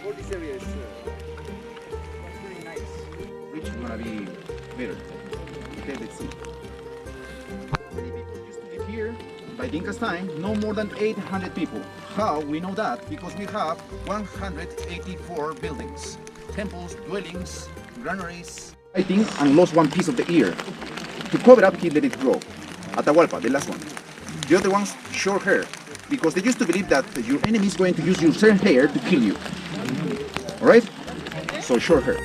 All this area is very nice. Rich is gonna be better. Okay, let's see. Many people used to live here by the Incas time, no more than 800 people. How we know that? Because we have 184 buildings, temples, dwellings, granaries. I think and lost one piece of the ear. To cover up, he let it grow. Atahualpa, the last one. The other one's short hair, because they used to believe that your enemy is going to use your same hair to kill you. All right? So short hair.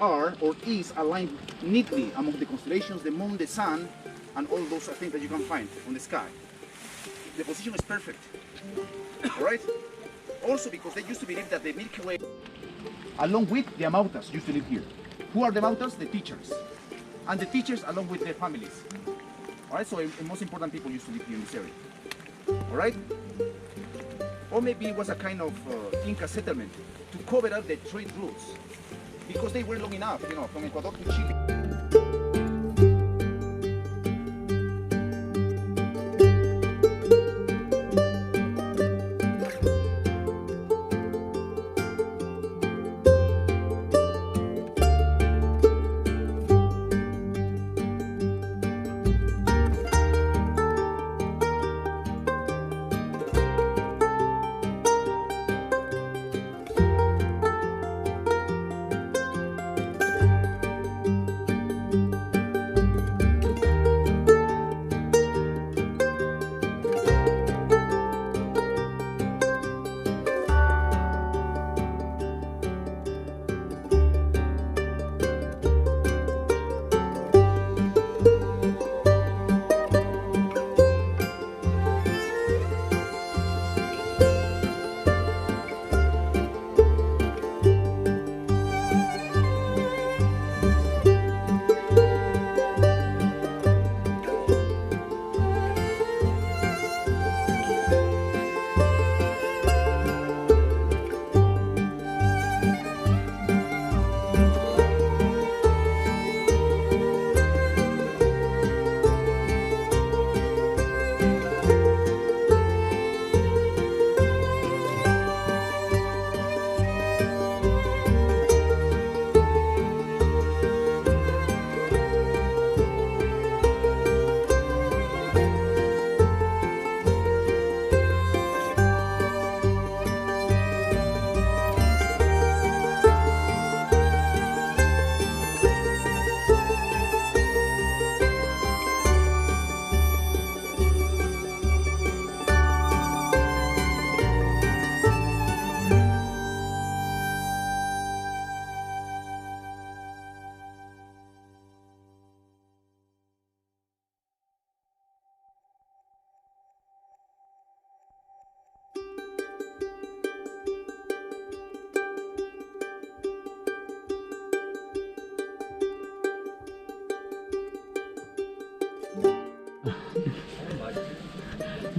Are or is aligned neatly among the constellations, the moon, the sun, and all those things that you can find on the sky. The position is perfect. Alright? Also because they used to believe that the Milky Way, along with the Amautas, used to live here. Who are the Amautas? The teachers. And the teachers along with their families. Alright, so the most important people used to live here in this area. Alright? Or maybe it was a kind of Inca settlement to cover up the trade routes, because they were long enough, you know, from Ecuador to Chile.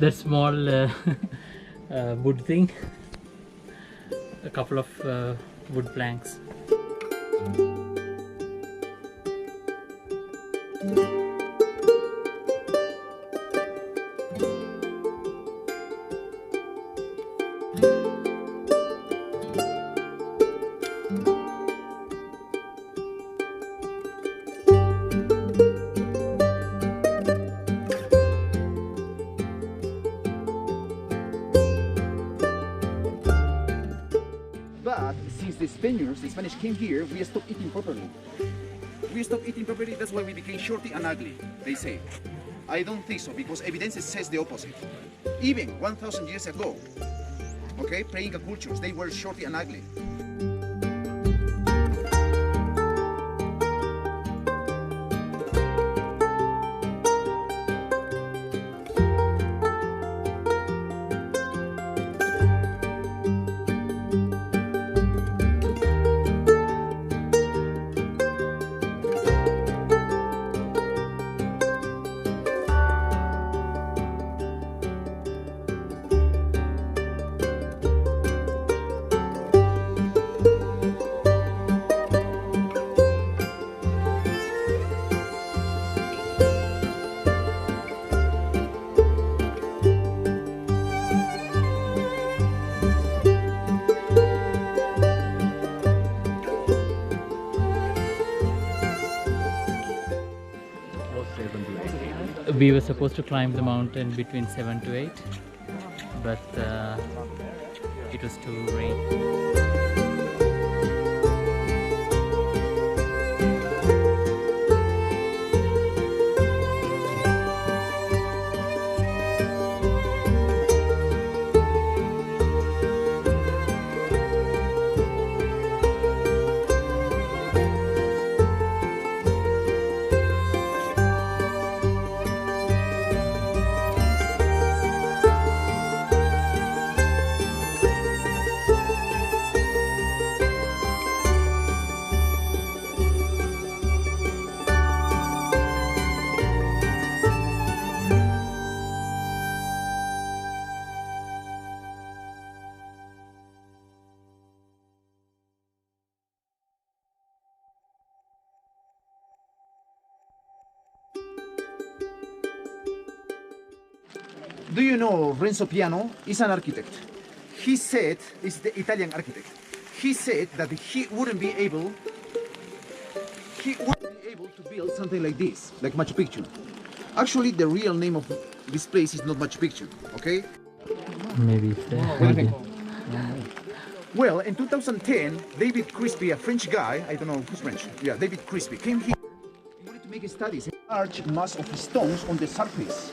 that small wood thing, a couple of wood planks. But since the Spanish came here, we stopped eating properly. That's why we became shorty and ugly, they say. I don't think so, because evidence says the opposite. Even 1,000 years ago, okay, pre-Inca cultures, they were shorty and ugly. We were supposed to climb the mountain between 7 to 8, but it was too rain. Do you know Renzo Piano is an architect? He said, is the Italian architect. He said that he wouldn't be able to build something like this, like Machu Picchu. Actually, the real name of this place is not Machu Picchu, okay? Maybe it's there. Well, in 2010, David Crispy, a French guy, I don't know who's French, yeah, David Crispy, came here. He wanted to make studies in large mass of stones on the surface.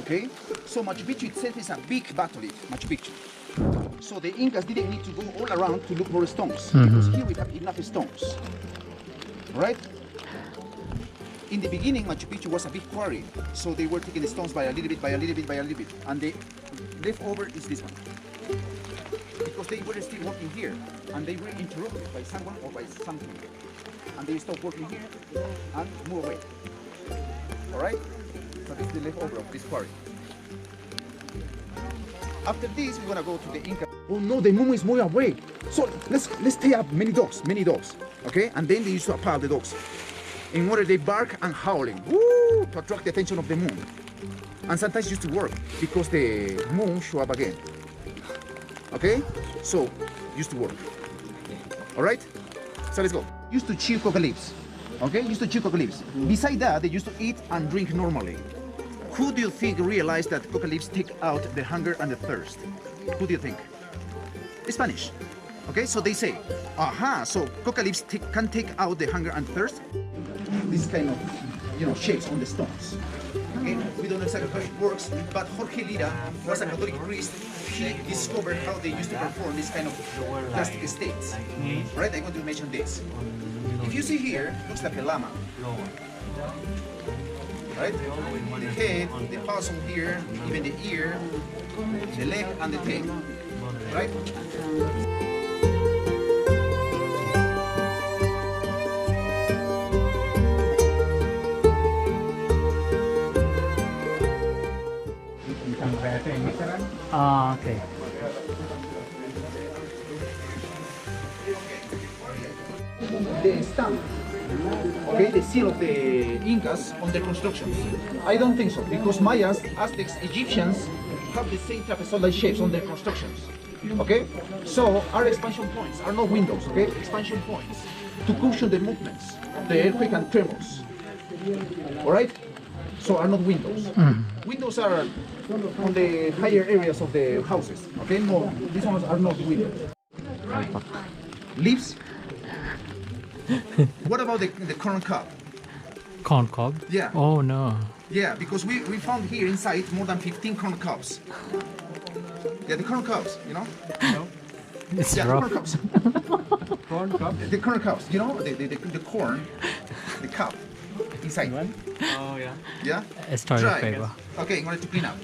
Okay, so Machu Picchu itself is a big batholith, Machu Picchu. So the Incas didn't need to go all around to look for stones, because here we have enough stones, right? In the beginning, Machu Picchu was a big quarry, so they were taking the stones by a little bit, by a little bit, by a little bit, and the leftover is this one. Because they were still working here, and they were interrupted by someone or by something, and they stopped working here and move away. All right? So this is the leftover of this quarry. After this, we're gonna go to the Inca. Oh no, the moon is moving away. So let's tie up many dogs, okay? And then they used to appall the dogs. In order they bark and howling, woo, to attract the attention of the moon. And sometimes it used to work because the moon show up again. Okay? So, used to work. All right? So let's go. Used to chew coca leaves. Okay? Used to chew coca leaves. Besides that, they used to eat and drink normally. Who do you think realized that coca leaves take out the hunger and the thirst? Who do you think? Spanish. Okay? So they say, aha, so coca leaves can take out the hunger and thirst. This kind of, shapes on the stones. Okay? We don't know exactly how it works, but Jorge Lira was a Catholic priest. He discovered how they used to perform this kind of plastic states. Right? I want to mention this. If you see here, it looks like a llama. Right? The head, the muzzle here, even the ear, the leg, and the tail. Right? Ah, okay. The stamp, okay, the seal of the Incas on their constructions. I don't think so, because Mayas, Aztecs, Egyptians have the same trapezoidal shapes on their constructions. Okay, so our expansion points are not windows. Okay, expansion points to cushion the movements of the earthquake and tremors. All right, so are not windows. Windows are on the higher areas of the houses. Okay, no, these ones are not windows. Leaves. What about the corn cob? Corn cob? Yeah. Oh no. Yeah, because we found here inside more than 15 corn cobs. Yeah, the corn cobs, you know? No. It's Yeah, rough. the corn cobs. Corn cobs? The corn cobs, you know? The corn, the cob inside. Oh yeah. Yeah? A story Dry. favor. Okay, in order to clean up.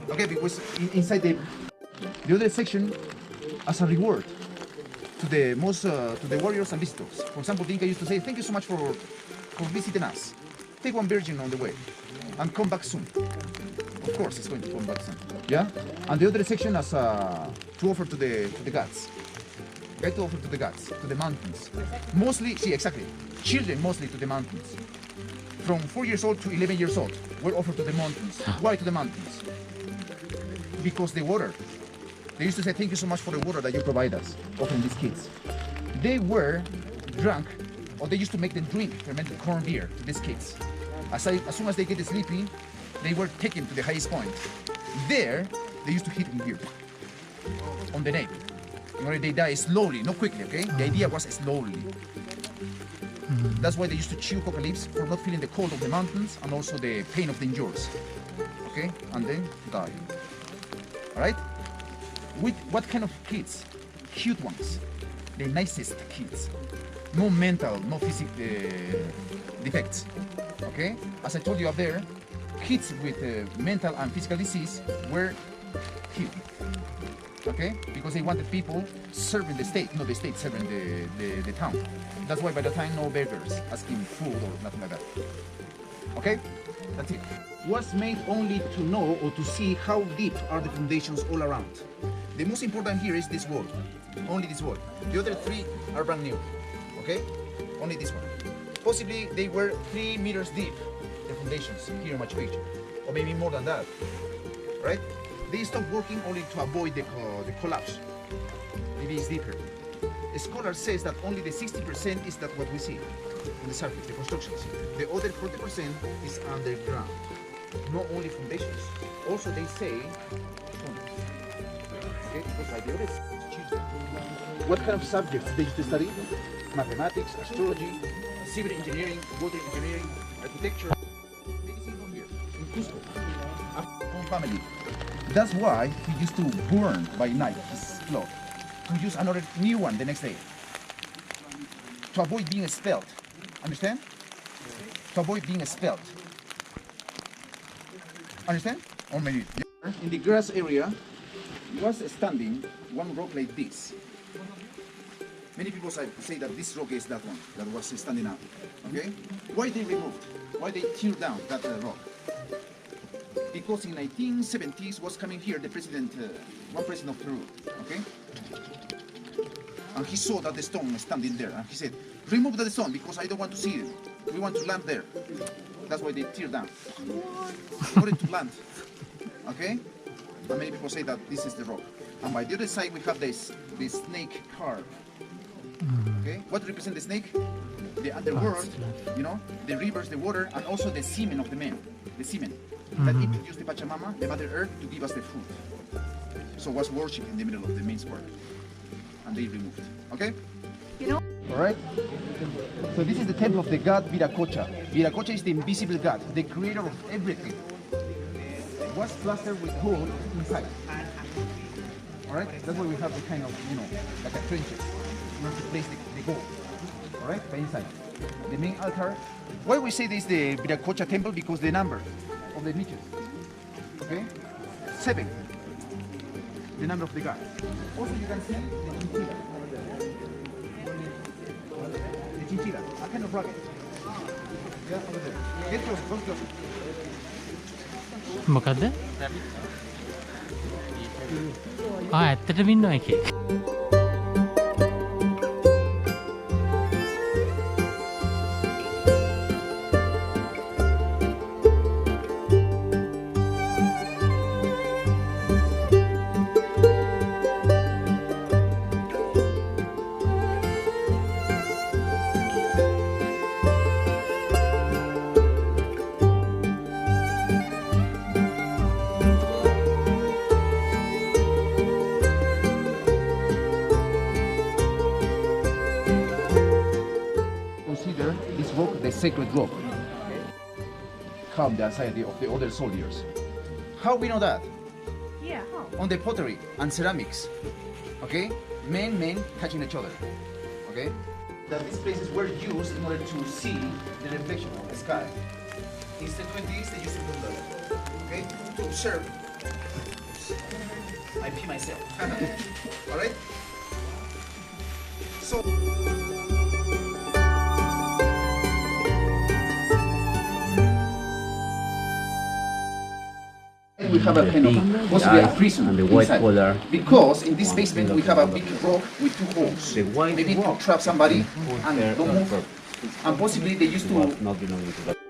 Okay, because inside the other section, as a reward to the to the warriors and visitors. For example, the Inca used to say, "Thank you so much for visiting us. Take one virgin on the way, and come back soon." Of course, it's going to come back soon. Yeah. And the other section as to offer to the gods. Okay, to offer to the gods, to the mountains. Mostly, see exactly, children mostly to the mountains. From 4 years old to 11 years old were offered to the mountains. Why to the mountains? Because the water. They used to say, "Thank you so much for the water that you provide us," offering these kids. They were drunk, or they used to make them drink fermented corn beer to these kids. As soon as they get sleepy, they were taken to the highest point. There, they used to hit them here, on the neck. In order they die slowly, not quickly, okay? The idea was slowly. That's why they used to chew coca leaves for not feeling the cold of the mountains and also the pain of the injuries. Okay? And then die. Alright? With what kind of kids? Cute ones. The nicest kids. No mental, no physical defects. Okay? As I told you up there, kids with mental and physical disease were killed. Okay? Because they wanted people serving the state, not the state serving the town. That's why by the time no beggars asking food or nothing like that. Okay? That's it. Was made only to know or to see how deep are the foundations all around. The most important here is this wall. Only this wall. The other three are brand new. Okay? Only this one. Possibly they were 3 meters deep, the foundations here in Machu Picchu. Or maybe more than that. Right? They stopped working only to avoid the collapse. Maybe it's deeper. A scholar says that only the 60% is that what we see on the surface, the constructions. The other 40% is underground. Not only foundations. Also they say okay, because like the others, what kind of subjects they used to study? Mathematics, astrology, civil engineering, water engineering, architecture. Medicine from here, in Cusco. Own family. That's why he used to burn by night his cloth, to use another new one the next day, to avoid being expelled. Understand? To avoid being expelled. Understand? Or maybe in the grass area was standing one rock like this. Many people say that this rock is that one that was standing up. Okay? Why they removed? Why they tear down that rock? Because in 1970s was coming here the president, one president of Peru. Okay? And he saw that the stone was standing there, and he said, "Remove the stone because I don't want to see it. We want to land there." That's why they tear down. In order to land. Okay? And many people say that this is the rock. And by the other side we have this snake carved. Okay? What represents the snake? The underworld, you know, the rivers, the water, and also the semen of the men. The semen. That introduced the Pachamama, the Mother Earth, to give us the food. So was worshipped in the middle of the main square. And they removed. Okay? You know? Alright? So this is the temple of the god Viracocha. Viracocha is the invisible god, the creator of everything. It was plastered with gold inside. Alright? That's why we have the kind of, you know, like a trenches. We have to place the gold. Alright? By inside. The main altar. Why we say this is the Viracocha temple? Because the number of the niches. Okay? 7. The number of the god. Also you can see the chinchilla. The chinchilla, a kind of rocket. Yeah, over there. Get close, go close. Look at that. ඇත්තටම ඉන්නවා එකේ. Consider this rock the sacred rock. Calm the anxiety of the other soldiers. How we know that? Yeah, how? On the pottery and ceramics. Okay? Men touching each other. Okay? That these places were used in order to see the reflection of the sky. Instead of this, they used to do that. Okay? To observe. I pee myself. Alright? So we have a kind of possibly a prison and the white inside. color. Because in this basement we have a big rock with two holes. The white Maybe to rock trap somebody and there don't on move. purpose. And possibly they used to Not belonging to that.